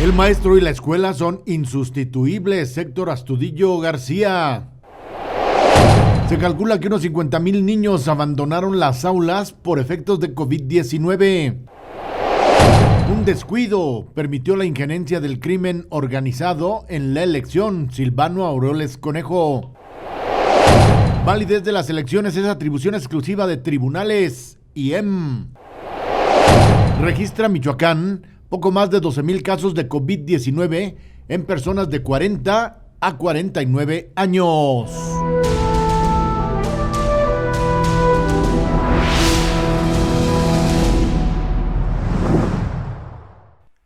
El maestro y la escuela son insustituibles. Héctor Astudillo García. Se calcula que unos 50,000 niños abandonaron las aulas por efectos de COVID-19. Un descuido permitió la injerencia del crimen organizado en la elección. Silvano Aureoles Conejo. Validez de las elecciones es atribución exclusiva de tribunales. IEM. Registra Michoacán poco más de 12,000 casos de COVID-19 en personas de 40 a 49 años.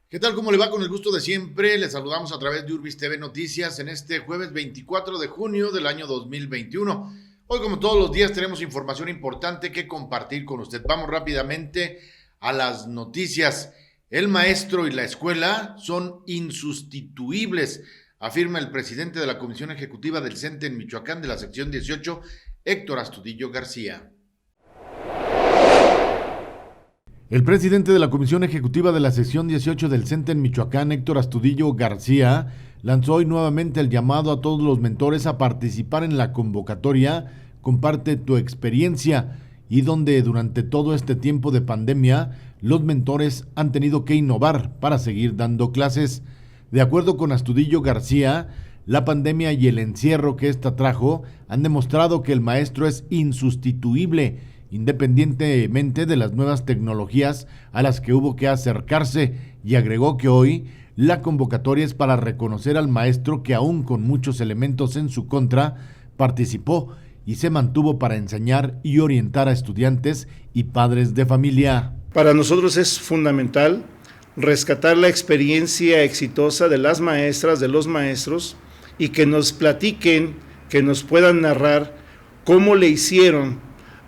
¿Qué tal? ¿Cómo le va? Con el gusto de siempre, le saludamos a través de Urbis TV Noticias en este jueves 24 de junio del año 2021. Hoy, como todos los días, tenemos información importante que compartir con usted. Vamos rápidamente a las noticias. El maestro y la escuela son insustituibles, afirma el presidente de la Comisión Ejecutiva del CENTE en Michoacán de la sección 18, Héctor Astudillo García. El presidente de la Comisión Ejecutiva de la sección 18 del CENTE en Michoacán, Héctor Astudillo García, lanzó hoy nuevamente el llamado a todos los mentores a participar en la convocatoria Comparte tu experiencia, y donde durante todo este tiempo de pandemia, los mentores han tenido que innovar para seguir dando clases. De acuerdo con Astudillo García, la pandemia y el encierro que ésta trajo han demostrado que el maestro es insustituible, independientemente de las nuevas tecnologías a las que hubo que acercarse, y agregó que hoy la convocatoria es para reconocer al maestro que, aún con muchos elementos en su contra, participó y se mantuvo para enseñar y orientar a estudiantes y padres de familia. Para nosotros es fundamental rescatar la experiencia exitosa de las maestras, de los maestros, y que nos platiquen, que nos puedan narrar cómo le hicieron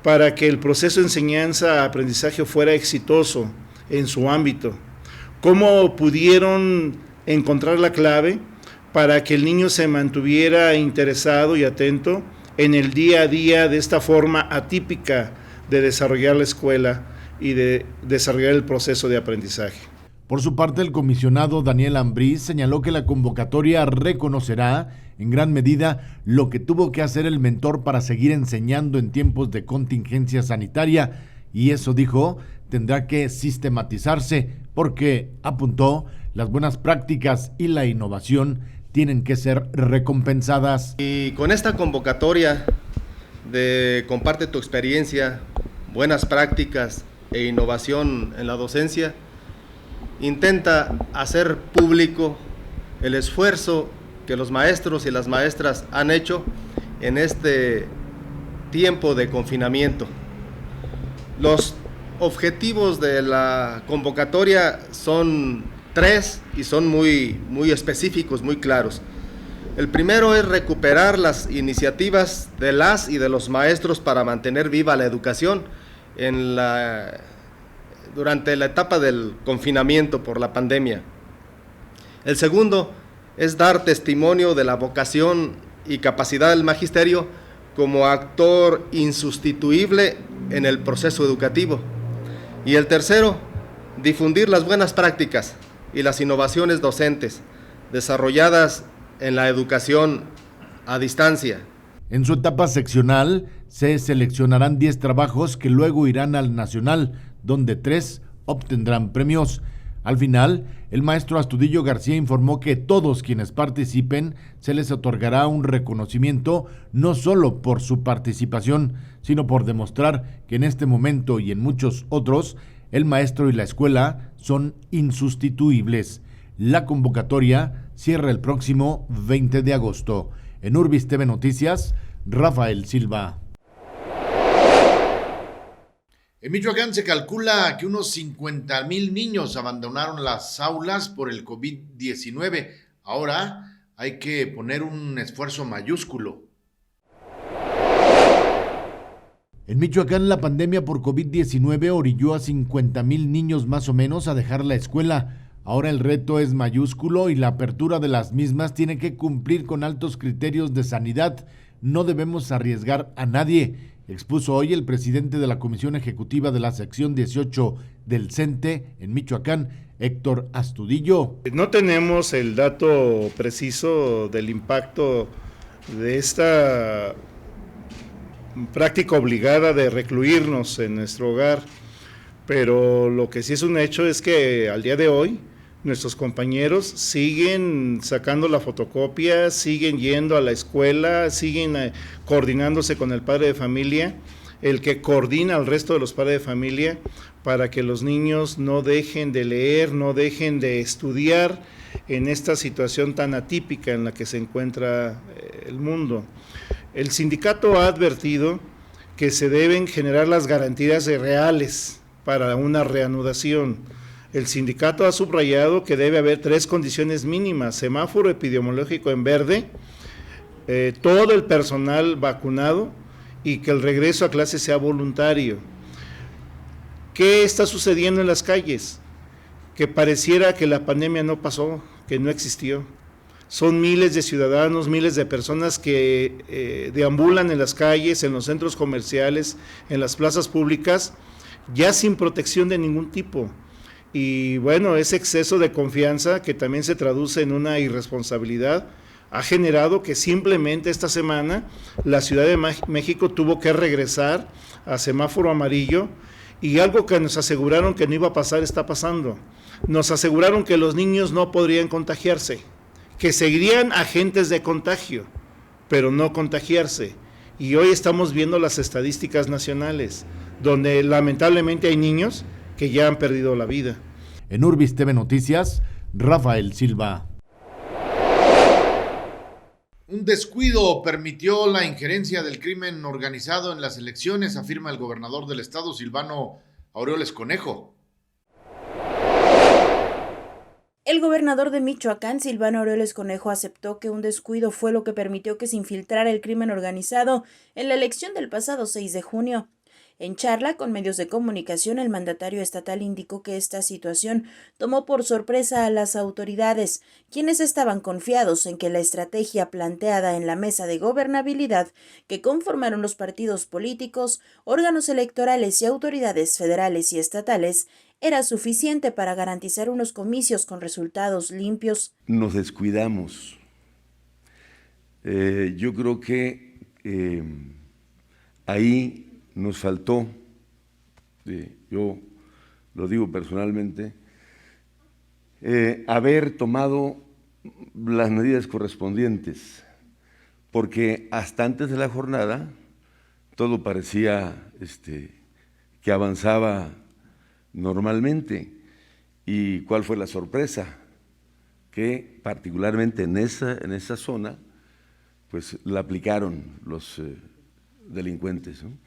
para que el proceso de enseñanza-aprendizaje fuera exitoso en su ámbito, cómo pudieron encontrar la clave para que el niño se mantuviera interesado y atento en el día a día de esta forma atípica de desarrollar la escuela y de desarrollar el proceso de aprendizaje. Por su parte, el comisionado Daniel Ambriz señaló que la convocatoria reconocerá en gran medida lo que tuvo que hacer el mentor para seguir enseñando en tiempos de contingencia sanitaria, y eso, dijo, tendrá que sistematizarse porque, apuntó, las buenas prácticas y la innovación tienen que ser recompensadas. Y con esta convocatoria de Comparte tu experiencia, buenas prácticas e innovación en la docencia, intenta hacer público el esfuerzo que los maestros y las maestras han hecho en este tiempo de confinamiento. Los objetivos de la convocatoria son 3 y son muy específicos, muy claros. El primero es recuperar las iniciativas de las y de los maestros para mantener viva la educación durante la etapa del confinamiento por la pandemia. El segundo es dar testimonio de la vocación y capacidad del magisterio como actor insustituible en el proceso educativo. Y el tercero, difundir las buenas prácticas y las innovaciones docentes desarrolladas en la educación a distancia. En su etapa seccional se seleccionarán 10 trabajos que luego irán al nacional, donde 3 obtendrán premios. Al final, el maestro Astudillo García informó que todos quienes participen se les otorgará un reconocimiento no solo por su participación, sino por demostrar que en este momento y en muchos otros, el maestro y la escuela son insustituibles. La convocatoria cierra el próximo 20 de agosto. En Urbis TV Noticias, Rafael Silva. En Michoacán se calcula que unos 50,000 niños abandonaron las aulas por el COVID-19. Ahora hay que poner un esfuerzo mayúsculo. En Michoacán, la pandemia por COVID-19 orilló a 50,000 niños más o menos a dejar la escuela. Ahora el reto es mayúsculo y la apertura de las mismas tiene que cumplir con altos criterios de sanidad. No debemos arriesgar a nadie, expuso hoy el presidente de la Comisión Ejecutiva de la sección 18 del CENTE en Michoacán, Héctor Astudillo. No tenemos el dato preciso del impacto de esta práctica obligada de recluirnos en nuestro hogar, pero lo que sí es un hecho es que al día de hoy nuestros compañeros siguen sacando la fotocopia, siguen yendo a la escuela, siguen coordinándose con el padre de familia, el que coordina al resto de los padres de familia para que los niños no dejen de leer, no dejen de estudiar en esta situación tan atípica en la que se encuentra el mundo. El sindicato ha advertido que se deben generar las garantías reales para una reanudación. El sindicato ha subrayado que debe haber 3 condiciones mínimas: semáforo epidemiológico en verde, todo el personal vacunado y que el regreso a clase sea voluntario. ¿Qué está sucediendo en las calles? Que pareciera que la pandemia no pasó, que no existió. Son miles de ciudadanos, miles de personas que deambulan en las calles, en los centros comerciales, en las plazas públicas, ya sin protección de ningún tipo. Y bueno, ese exceso de confianza, que también se traduce en una irresponsabilidad, ha generado que simplemente esta semana la Ciudad de México tuvo que regresar a semáforo amarillo, y algo que nos aseguraron que no iba a pasar está pasando. Nos aseguraron que los niños no podrían contagiarse, que seguirían agentes de contagio, pero no contagiarse. Y hoy estamos viendo las estadísticas nacionales, donde lamentablemente hay niños que ya han perdido la vida. En Urbis TV Noticias, Rafael Silva. Un descuido permitió la injerencia del crimen organizado en las elecciones, afirma el gobernador del estado, Silvano Aureoles Conejo. El gobernador de Michoacán, Silvano Aureoles Conejo, aceptó que un descuido fue lo que permitió que se infiltrara el crimen organizado en la elección del pasado 6 de junio. En charla con medios de comunicación, el mandatario estatal indicó que esta situación tomó por sorpresa a las autoridades, quienes estaban confiados en que la estrategia planteada en la mesa de gobernabilidad que conformaron los partidos políticos, órganos electorales y autoridades federales y estatales era suficiente para garantizar unos comicios con resultados limpios. Nos descuidamos. Yo creo que ahí nos faltó, yo lo digo personalmente, haber tomado las medidas correspondientes, porque hasta antes de la jornada todo parecía que avanzaba normalmente. ¿Y cuál fue la sorpresa? Que particularmente en esa zona, pues la aplicaron los delincuentes, ¿no?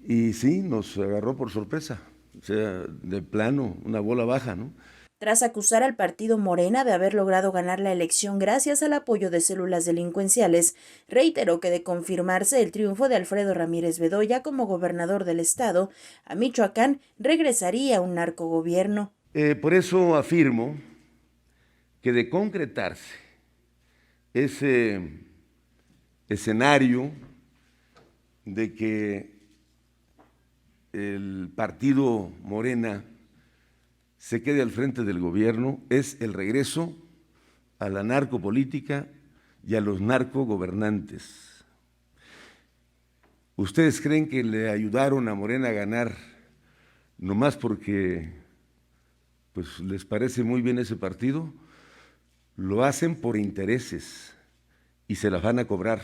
Y sí, nos agarró por sorpresa, o sea, de plano, una bola baja, ¿no? Tras acusar al partido Morena de haber logrado ganar la elección gracias al apoyo de células delincuenciales, reiteró que de confirmarse el triunfo de Alfredo Ramírez Bedoya como gobernador del estado, a Michoacán regresaría un narcogobierno. Por eso afirmo que de concretarse ese escenario de que el partido Morena se quede al frente del gobierno, es el regreso a la narcopolítica y a los narcogobernantes. ¿Ustedes creen que le ayudaron a Morena a ganar nomás porque pues les parece muy bien ese partido? Lo hacen por intereses y se las van a cobrar,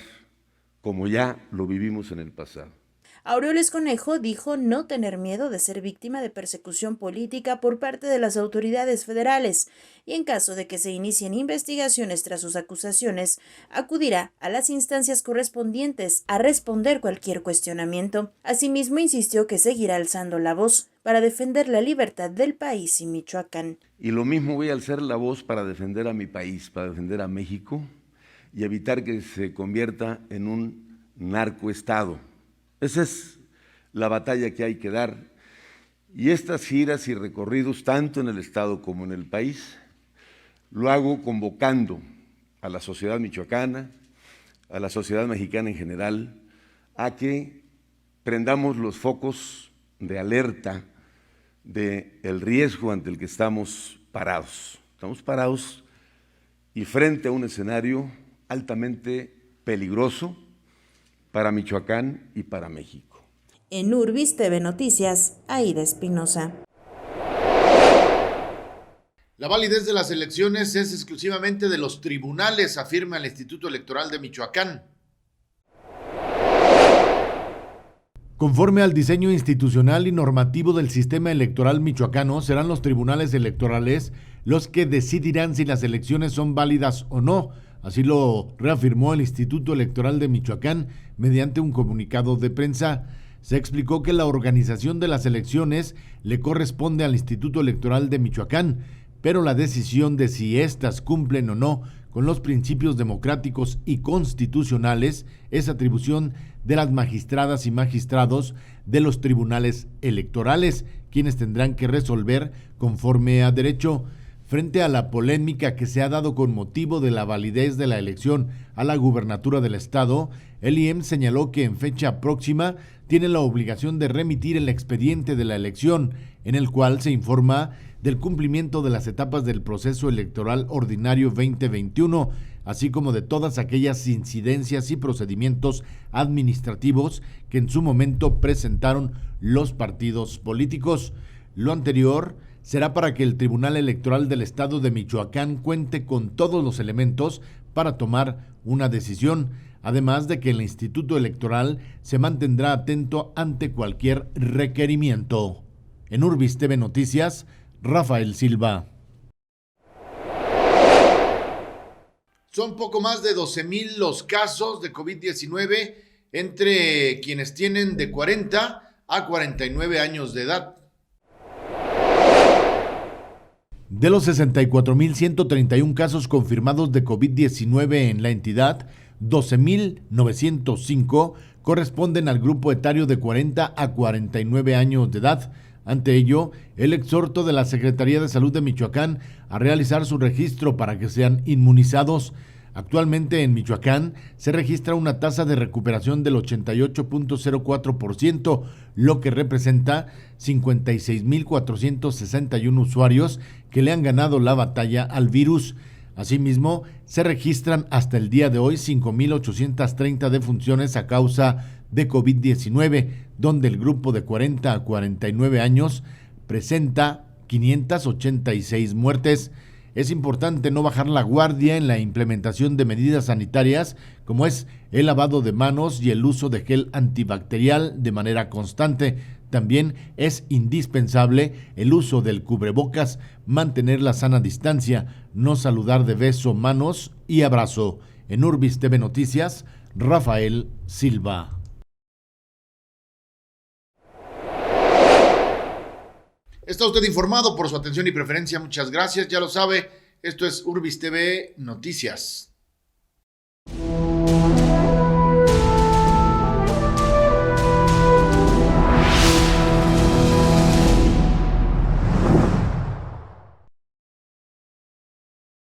como ya lo vivimos en el pasado. Aureoles Conejo dijo no tener miedo de ser víctima de persecución política por parte de las autoridades federales y en caso de que se inicien investigaciones tras sus acusaciones, acudirá a las instancias correspondientes a responder cualquier cuestionamiento. Asimismo, insistió que seguirá alzando la voz para defender la libertad del país y Michoacán. Y lo mismo voy a alzar la voz para defender a mi país, para defender a México y evitar que se convierta en un narcoestado. Esa es la batalla que hay que dar. Y estas giras y recorridos, tanto en el estado como en el país, lo hago convocando a la sociedad michoacana, a la sociedad mexicana en general, a que prendamos los focos de alerta del riesgo ante el que estamos parados. Estamos parados y frente a un escenario altamente peligroso para Michoacán y para México. En Urbis TV Noticias, Aida Espinosa. La validez de las elecciones es exclusivamente de los tribunales, afirma el Instituto Electoral de Michoacán. Conforme al diseño institucional y normativo del sistema electoral michoacano, serán los tribunales electorales los que decidirán si las elecciones son válidas o no. Así lo reafirmó el Instituto Electoral de Michoacán mediante un comunicado de prensa. Se explicó que la organización de las elecciones le corresponde al Instituto Electoral de Michoacán, pero la decisión de si éstas cumplen o no con los principios democráticos y constitucionales es atribución de las magistradas y magistrados de los tribunales electorales, quienes tendrán que resolver conforme a derecho. Frente a la polémica que se ha dado con motivo de la validez de la elección a la gubernatura del estado, el IEM señaló que en fecha próxima tiene la obligación de remitir el expediente de la elección, en el cual se informa del cumplimiento de las etapas del proceso electoral ordinario 2021, así como de todas aquellas incidencias y procedimientos administrativos que en su momento presentaron los partidos políticos. Lo anterior será para que el Tribunal Electoral del Estado de Michoacán cuente con todos los elementos para tomar una decisión, además de que el Instituto Electoral se mantendrá atento ante cualquier requerimiento. En Urbis TV Noticias, Rafael Silva. Son poco más de 12,000 los casos de COVID-19 entre quienes tienen de 40 a 49 años de edad. De los 64,131 casos confirmados de COVID-19 en la entidad, 12,905 corresponden al grupo etario de 40 a 49 años de edad. Ante ello, el exhorto de la Secretaría de Salud de Michoacán a realizar su registro para que sean inmunizados. Actualmente en Michoacán se registra una tasa de recuperación del 88.04%, lo que representa 56,461 usuarios que le han ganado la batalla al virus. Asimismo, se registran hasta el día de hoy 5,830 defunciones a causa de COVID-19, donde el grupo de 40 a 49 años presenta 586 muertes. Es importante no bajar la guardia en la implementación de medidas sanitarias, como es el lavado de manos y el uso de gel antibacterial de manera constante. También es indispensable el uso del cubrebocas, mantener la sana distancia, no saludar de beso, manos y abrazo. En Urbis TV Noticias, Rafael Silva. Está usted informado. Por su atención y preferencia, muchas gracias. Ya lo sabe, esto es Urbis TV Noticias.